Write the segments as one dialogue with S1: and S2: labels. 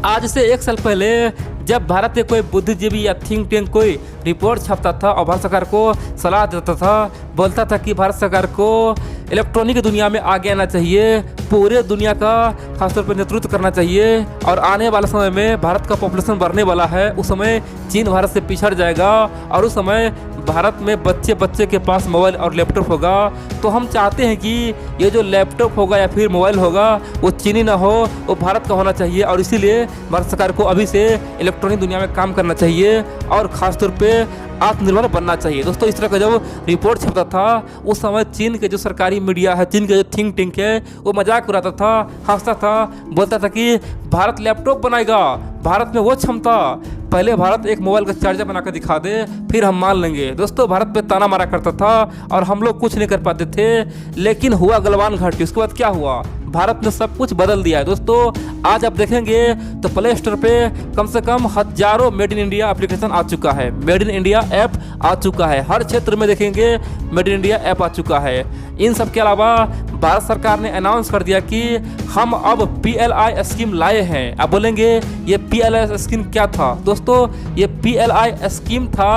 S1: आज से 1 साल पहले जब भारत के कोई बुद्धिजीवी या थिंक टैंक कोई रिपोर्ट छपता था और भारत सरकार को सलाह देता था, बोलता था कि भारत सरकार को इलेक्ट्रॉनिक दुनिया में आगे आना चाहिए, पूरे दुनिया का खासतौर पर नेतृत्व करना चाहिए और आने वाले समय में भारत का पॉपुलेशन बढ़ने वाला है, उस समय चीन भारत से पिछड़ जाएगा और उस समय भारत में बच्चे बच्चे के पास मोबाइल और लैपटॉप होगा। तो हम चाहते हैं कि ये जो लैपटॉप होगा या फिर मोबाइल होगा वो चीनी ना हो, वो भारत का होना चाहिए और इसीलिए भारत सरकार को अभी से इलेक्ट्रॉनिक दुनिया में काम करना चाहिए और ख़ासतौर पे आत्मनिर्भर बनना चाहिए। दोस्तों, इस तरह का जब रिपोर्ट छपता था उस समय चीन के जो सरकारी मीडिया है, चीन के जो थिंक टैंक है, वो मजाक उड़ाता था, हंसता था, बोलता था कि भारत लैपटॉप बनाएगा, भारत में वो क्षमता, पहले भारत एक मोबाइल का चार्जर बना कर दिखा दे फिर हम मान लेंगे। दोस्तों, भारत पे ताना मारा करता था और हम लोग कुछ नहीं कर पाते थे, लेकिन हुआ गलवान घाटी। उसके बाद क्या हुआ, भारत ने सब कुछ बदल दिया है। दोस्तों, आज आप देखेंगे तो प्ले स्टोर पे कम से कम हजारों मेड इन इंडिया एप्लीकेशन आ चुका है, मेड इन इंडिया ऐप आ चुका है, हर क्षेत्र में देखेंगे मेड इन इंडिया ऐप आ चुका है। इन सब के अलावा भारत सरकार ने अनाउंस कर दिया कि हम अब PLI स्कीम लाए हैं। आप बोलेंगे ये PLI स्कीम क्या था? दोस्तों, ये PLI स्कीम था,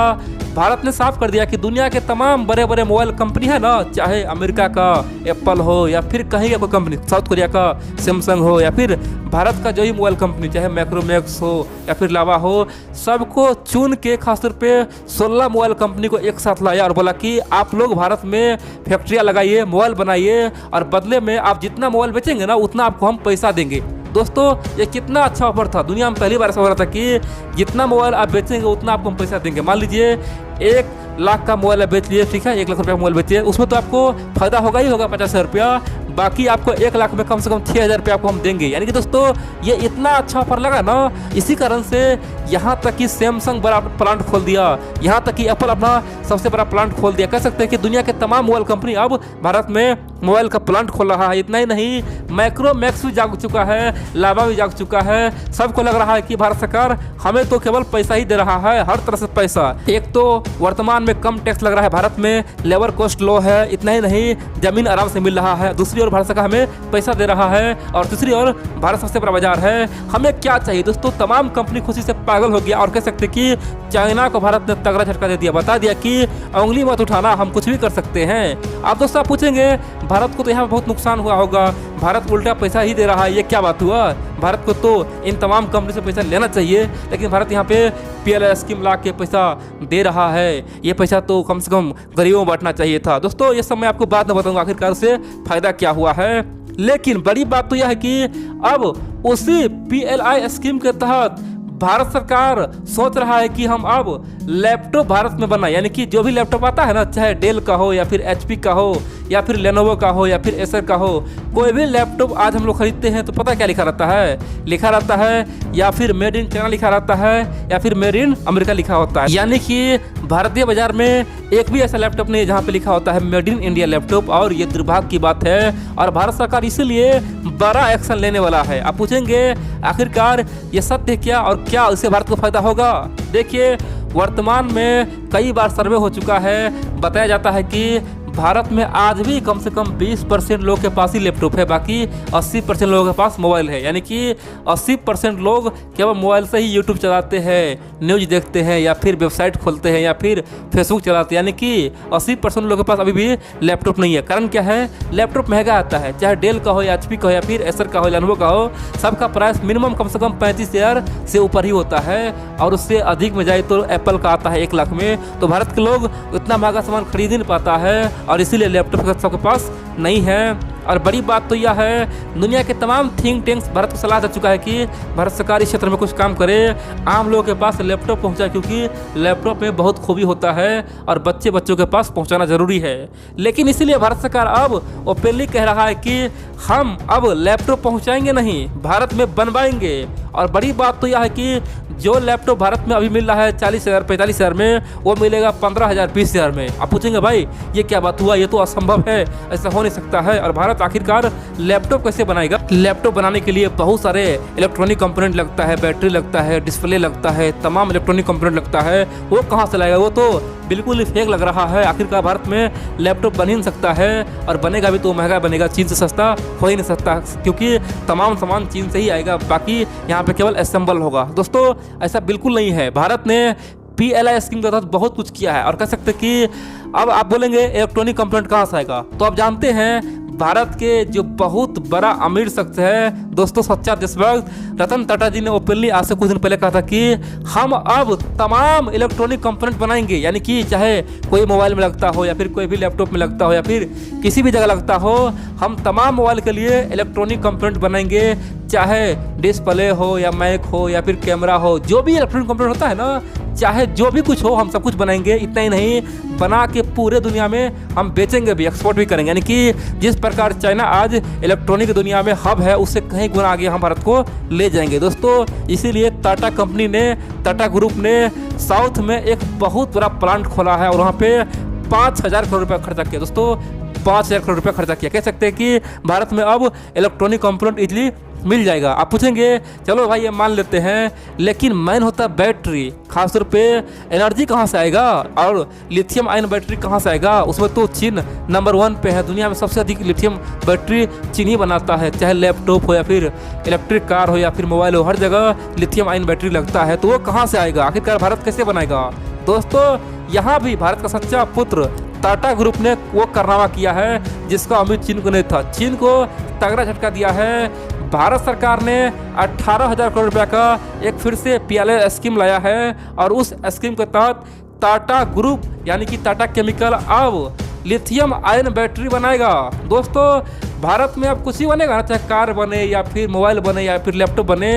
S1: भारत ने साफ कर दिया कि दुनिया के तमाम बड़े बड़े मोबाइल कंपनी है ना, चाहे अमेरिका का एप्पल हो या फिर कहीं का कोई कंपनी, साउथ कोरिया का सैमसंग हो या फिर भारत का जो ही मोबाइल कंपनी चाहे मैक्रोमैक्स हो या फिर लावा हो, सबको चुन के खासतौर पे 16 मोबाइल कंपनी को एक साथ लाया और बोला कि आप लोग भारत में फैक्ट्रियाँ लगाइए, मोबाइल बनाइए और बदले में आप जितना मोबाइल बेचेंगे ना उतना आपको हम पैसा देंगे। दोस्तों, ये कितना अच्छा ऑफर था, दुनिया में पहली बार ऐसा हो रहा था कि जितना मोबाइल आप बेचेंगे उतना आपको हम पैसा देंगे। मान लीजिए 1 लाख का मोबाइल बेच लिए, ठीक है, 1 लाख रुपया मोबाइल बेचिए, उसमें तो आपको फायदा होगा ही होगा 50,000 रुपया, बाकी आपको 1 लाख में कम से कम 6,000 रुपया आपको हम देंगे। यानी कि दोस्तों, ये इतना अच्छा ऑफर लगा ना, इसी कारण से यहाँ तक कि सैमसंग बड़ा प्लांट खोल दिया, यहाँ तक कि एप्पल अपना सबसे बड़ा प्लांट खोल दिया। कह सकते हैं कि दुनिया के तमाम मोबाइल कंपनी अब भारत में मोबाइल का प्लांट खोल रहा है। इतना ही नहीं, मैक्रोमैक्स भी जाग चुका है, लावा भी जाग चुका है। सबको लग रहा है कि भारत सरकार हमें तो केवल पैसा ही दे रहा है, हर तरह से पैसा। एक तो वर्तमान में कम टैक्स लग रहा है, भारत में लेबर कॉस्ट लो है, इतना ही नहीं, जमीन आराम से मिल रहा है, दूसरी ओर भारत सरकार हमें पैसा दे रहा है और तीसरी ओर भारत सबसे बड़ा बाजार है। हमें क्या चाहिए दोस्तों? तमाम कंपनी खुशी से पागल हो गया और कह सकते कि चाइना को भारत ने तगड़ा झटका दे दिया, बता दिया कि उंगली मत उठाना, हम कुछ भी कर सकते हैं। आप दोस्तों आप पूछेंगे भारत को तो यहाँ बहुत नुकसान हुआ होगा, भारत उल्टा पैसा ही दे रहा है, ये क्या बात हुआ? भारत को तो इन तमाम कंपनी से पैसा लेना चाहिए, लेकिन भारत यहाँ पे PLI स्कीम ला के पैसा दे रहा है, ये पैसा तो कम से कम गरीबों में बांटना चाहिए था। दोस्तों, ये सब मैं आपको बाद में बताऊंगा आखिरकार से फायदा क्या हुआ है, लेकिन बड़ी बात तो यह है कि अब उसी PLI स्कीम के तहत भारत सरकार सोच रहा है कि हम अब लैपटॉप भारत में बनाए। यानी कि जो भी लैपटॉप आता है ना, चाहे डेल का हो या फिर HP का हो या फिर लेनोवो का हो या फिर एसर का हो, कोई भी लैपटॉप आज हम लोग खरीदते हैं तो पता क्या लिखा रहता है? लिखा रहता है या फिर मेड इन चाइना लिखा रहता है या फिर मेड इन अमेरिका लिखा होता है। यानी कि भारतीय बाजार में एक भी ऐसा लैपटॉप नहीं है जहाँ पे लिखा होता है मेड इन इंडिया लैपटॉप, और ये दुर्भाग्य की बात है और भारत सरकार इसीलिए बड़ा एक्शन लेने वाला है। आप पूछेंगे आखिरकार ये सत्य क्या और क्या इससे भारत को फायदा होगा? देखिए, वर्तमान में कई बार सर्वे हो चुका है, बताया जाता है कि भारत में आज भी कम से कम 20% लोगों के पास ही लैपटॉप है, बाकी 80% लोगों के पास मोबाइल है। यानी कि 80% लोग केवल मोबाइल से ही यूट्यूब चलाते हैं, न्यूज़ देखते हैं या फिर वेबसाइट खोलते हैं या फिर फेसबुक चलाते हैं। यानी कि 80% लोगों के पास अभी भी लैपटॉप नहीं है। कारण क्या है? लैपटॉप महंगा आता है, चाहे डेल का हो या HP का हो या फिर एसर का हो, लेनोवो का हो, सबका प्राइस मिनिमम कम से कम 35,000 से ऊपर ही होता है और उससे अधिक में जाए तो एप्पल का आता है 1 लाख में। तो भारत के लोग इतना महंगा सामान खरीद ही नहीं पाता है और इसीलिए लैपटॉप सबके पास नहीं है। और बड़ी बात तो यह है, दुनिया के तमाम थिंक टैंक्स भारत को सलाह दे चुका है कि भारत सरकार इस क्षेत्र में कुछ काम करे, आम लोगों के पास लैपटॉप पहुंचाए, क्योंकि लैपटॉप में बहुत खूबी होता है और बच्चों के पास पहुंचाना जरूरी है। लेकिन इसीलिए भारत सरकार अब ओपनली कह रहा है कि हम अब लैपटॉप पहुंचाएंगे नहीं, भारत में बनवाएंगे। और बड़ी बात तो यह है कि जो लैपटॉप भारत में अभी मिल रहा है 40,000 45,000 में, वो मिलेगा 15,000 20,000 में। आप पूछेंगे भाई ये क्या बात हुआ, ये तो असंभव है, ऐसा हो नहीं सकता है। और भारत तो आखिरकार लैपटॉप कैसे बनाएगा। लैपटॉप बनाने के लिए बहुत सारे इलेक्ट्रॉनिक कंपोनेंट लगता है, बैटरी लगता है, डिस्प्ले लगता है, तमाम इलेक्ट्रॉनिक कंपोनेंट लगता है। वो कहाँ से लाएगा? वो तो बिल्कुल ही फेक लग रहा है। आखिरकार भारत में लैपटॉप बन ही नहीं सकता है, और बनेगा भी तो महंगा बनेगा, चीन से सस्ता हो ही नहीं सकता, क्योंकि तमाम सामान चीन से ही आएगा, बाकी यहाँ पे केवल असेंबल होगा। दोस्तों ऐसा बिल्कुल नहीं है। भारत ने PLI स्कीम के तहत बहुत कुछ किया है, और कह सकते कि अब आप बोलेंगे इलेक्ट्रॉनिक कंपोनेंट कहाँ से आएगा, तो आप जानते हैं भारत के जो बहुत बड़ा अमीर शख्स है दोस्तों, सच्चा देशभक्त रतन टाटा जी ने ओपनली आज से कुछ दिन पहले कहा था कि हम अब तमाम इलेक्ट्रॉनिक कंपोनेंट बनाएंगे, यानी कि चाहे कोई मोबाइल में लगता हो या फिर कोई भी लैपटॉप में लगता हो या फिर किसी भी जगह लगता हो, हम तमाम मोबाइल के लिए इलेक्ट्रॉनिक कंपोनेंट बनाएंगे, चाहे डिस्प्ले हो या मैक हो या फिर कैमरा हो, जो भी इलेक्ट्रॉनिक कंपोनेंट होता है ना, चाहे जो भी कुछ हो हम सब कुछ बनाएंगे। इतना ही नहीं, बना के पूरे दुनिया में हम बेचेंगे भी, एक्सपोर्ट भी करेंगे। यानी कि जिस प्रकार चाइना आज इलेक्ट्रॉनिक दुनिया में हब है, उससे कहीं गुना आगे हम भारत को ले जाएंगे दोस्तों। इसीलिए टाटा कंपनी ने, टाटा ग्रुप ने साउथ में एक बहुत बड़ा प्लांट खोला है, और वहाँ पे 5,000 करोड़ रुपया खर्चा किया दोस्तों, 5,000 करोड़ रुपया खर्चा किया। कह सकते हैं कि भारत में अब इलेक्ट्रॉनिक कंपोनेंट इजीली मिल जाएगा। आप पूछेंगे चलो भाई ये मान लेते हैं, लेकिन मेन होता बैटरी, खासतौर पे एनर्जी कहाँ से आएगा, और लिथियम आयन बैटरी कहाँ से आएगा। उसमें तो चीन नंबर 1 पे है, दुनिया में सबसे अधिक लिथियम बैटरी चीन ही बनाता है, चाहे लैपटॉप हो या फिर इलेक्ट्रिक कार हो या फिर मोबाइल हो, हर जगह लिथियम आयन बैटरी लगता है। तो वो कहाँ से आएगा, आखिरकार भारत कैसे बनाएगा। दोस्तों यहाँ भी भारत का सच्चा पुत्र टाटा ग्रुप ने वो कारनामा किया है जिसका उम्मीद चीन को नहीं था। चीन को तगड़ा झटका दिया है। भारत सरकार ने 18,000 करोड़ रुपया का एक फिर से PLI स्कीम लाया है, और उस स्कीम के तहत टाटा ग्रुप यानी कि टाटा केमिकल अब लिथियम आयन बैटरी बनाएगा। दोस्तों भारत में अब कुछ ही बनेगा ना, चाहे कार बने या फिर मोबाइल बने या फिर लैपटॉप बने,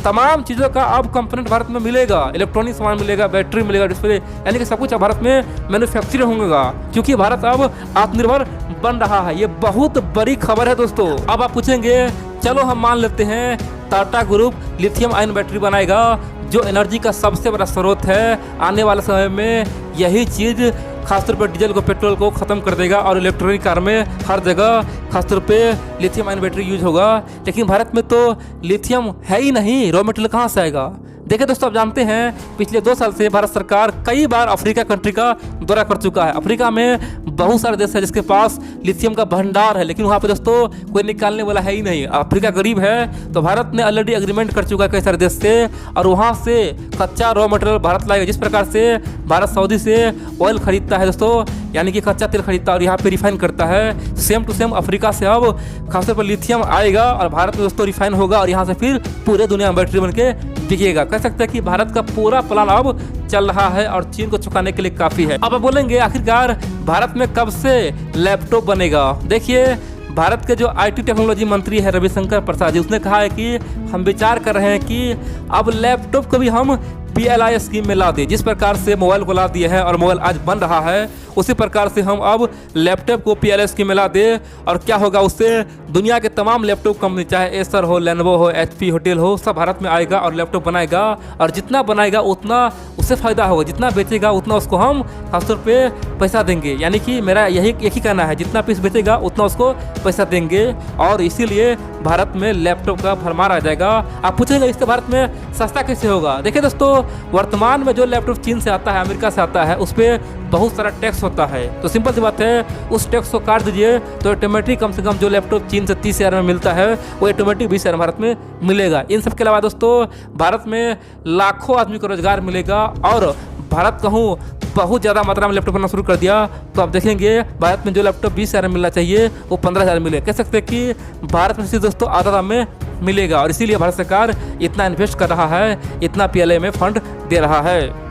S1: तमाम चीज़ों का अब कंपोनेंट भारत में मिलेगा, इलेक्ट्रॉनिक सामान मिलेगा, बैटरी मिलेगा, डिस्प्ले, यानी कि सब कुछ अब भारत में मैन्युफैक्चरिंग होगा, क्योंकि भारत अब आत्मनिर्भर बन रहा है। ये बहुत बड़ी खबर है दोस्तों। अब आप पूछेंगे चलो हम मान लेते हैं Tata group lithium ion battery बनाएगा, जो एनर्जी का सबसे बड़ा स्रोत है। आने वाले समय में यही चीज़ खासतौर पर डीजल को, पेट्रोल को ख़त्म कर देगा, और इलेक्ट्रॉनिक कार में हर जगह खासतौर पे लिथियम आयन बैटरी यूज होगा। लेकिन भारत में तो लिथियम है ही नहीं, रॉ मटेरियल कहाँ से आएगा। देखिए दोस्तों, आप जानते हैं पिछले 2 साल से भारत सरकार कई बार अफ्रीका कंट्री का दौरा कर चुका है। अफ्रीका में बहुत सारे देश है जिसके पास लिथियम का भंडार है, लेकिन वहाँ पे दोस्तों कोई निकालने वाला है ही नहीं। अफ्रीका गरीब है, तो भारत ने ऑलरेडी एग्रीमेंट कर चुका है कई सारे देश से, और वहाँ से कच्चा रॉ मटेरियल भारत लाएगा। जिस प्रकार से भारत सऊदी से ऑयल खरीदता है दोस्तों, यानी कि कच्चा तेल खरीदता है और यहाँ पे रिफाइन करता है, सेम टू सेम अफ्रीका से अब खासतौर पर लिथियम आएगा और भारत में दोस्तों रिफाइन होगा, और यहाँ से फिर पूरे दुनिया में बैटरी बन के बिकेगा। कह सकते हैं कि भारत का पूरा प्लान अब चल रहा है और चीन को चुकाने के लिए काफ़ी है। अब आप बोलेंगे आखिरकार भारत में कब से लैपटॉप बनेगा। देखिए भारत के जो IT टेक्नोलॉजी मंत्री है रविशंकर प्रसाद जी, उसने कहा है कि हम विचार कर रहे हैं कि अब लैपटॉप को भी हम PLI स्कीम में ला दें। जिस प्रकार से मोबाइल को ला दिए हैं और मोबाइल आज बन रहा है, उसी प्रकार से हम अब लैपटॉप को PLI स्कीम में ला दें। और क्या होगा उससे, दुनिया के तमाम लैपटॉप कंपनी, चाहे एसर हो, लेनोवो हो, HP, होटेल हो, सब भारत में आएगा और लैपटॉप बनाएगा। और जितना बनाएगा उतना उससे फ़ायदा होगा, जितना बेचेगा उतना उसको हम खासतौर पे पैसा देंगे। यानी कि मेरा यही एक ही कहना है, जितना पीस बेचेगा उतना उसको पैसा देंगे, और इसीलिए भारत में लैपटॉप का भरमार आ जाएगा। आप पूछेंगे इससे भारत में सस्ता कैसे होगा। देखिए दोस्तों, वर्तमान में जो लैपटॉप चीन से आता है, अमेरिका से आता है, उस पर बहुत सारा टैक्स होता है। तो सिंपल सी बात है, उस टैक्स को काट दीजिए तो ऑटोमेटिक कम से कम जो लैपटॉप चीन से 30,000 में मिलता है वो ऑटोमेटिक 20,000 भारत में मिलेगा। इन सब के अलावा दोस्तों भारत में लाखों आदमी को रोजगार मिलेगा, और भारत कहूँ बहुत ज़्यादा मात्रा में लैपटॉप बनना शुरू कर दिया तो आप देखेंगे भारत में जो लैपटॉप 20,000 में मिलना चाहिए वो 15,000 मिले। कह सकते हैं कि भारत में दोस्तों आधा दाम में मिलेगा, और इसीलिए भारत सरकार इतना इन्वेस्ट कर रहा है, इतना PLI में फंड दे रहा है।